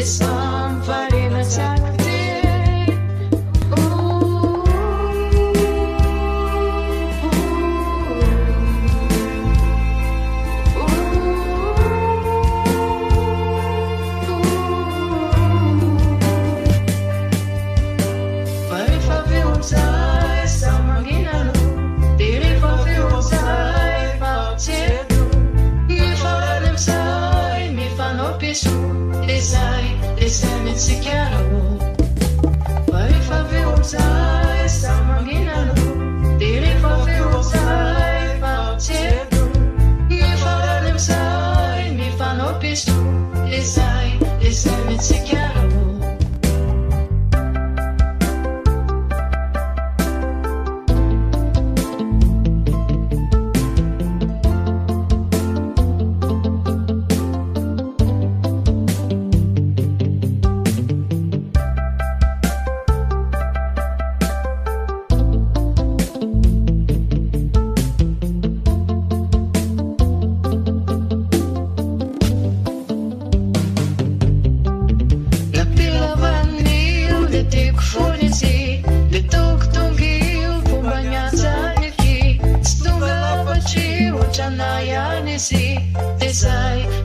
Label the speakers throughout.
Speaker 1: sám farina takti. Desai mi chiaro, poi fa usai sta manginalo, dire fa usai fa cedo, mi fa usai mi fanno pisu, desai mi chiaro.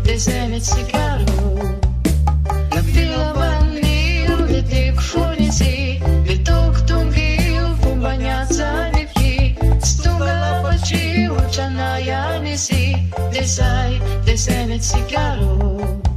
Speaker 1: Desai mi cigaro, la fila vanil, le dic furnizi, le toc tunghiu, fu bagnaza ni fi, stunga la faciu, c'annaia ni si, desai mi cigaro.